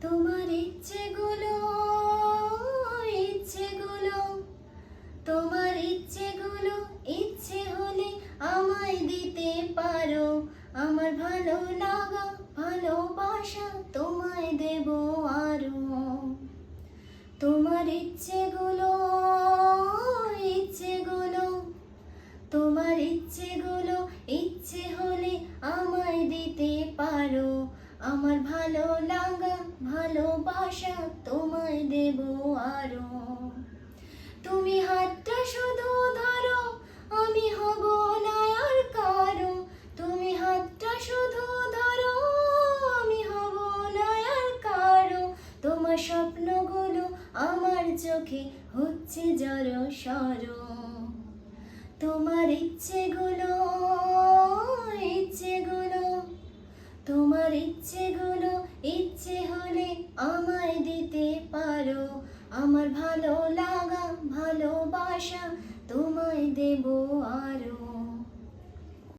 তোমার ইচ্ছেগুলো ইচ্ছেগুলো তোমার ইচ্ছেগুলো ইচ্ছে হলে আমায় দিতে পারো। আমার ভালো লাগা ভালোবাসা তোমায় দেব আরো। তোমার ইচ্ছেগুলো ইচ্ছেগুলো তোমার ইচ্ছেগুলো ইচ্ছে হলে আমায় দিতে পারো। আমার ভালো লাগা ভালোবাসা তোমায় দেব আরো। তুমি হাতটা শুধু ধরো, আমি হব না আর কারো। তুমি হাতটা শুধু ধরো, আমি হব না আর কারো। তোমার স্বপ্নগুলো আমার চোখে হচ্ছে জড়সড়। তোমার ইচ্ছেগুলো ইচ্ছেগুলো তোমার ইচ্ছেগুলো ইচ্ছে হলে আমায় দিতে পারো। আমার ভালো লাগা ভালোবাসা তোমায় দেব আরো।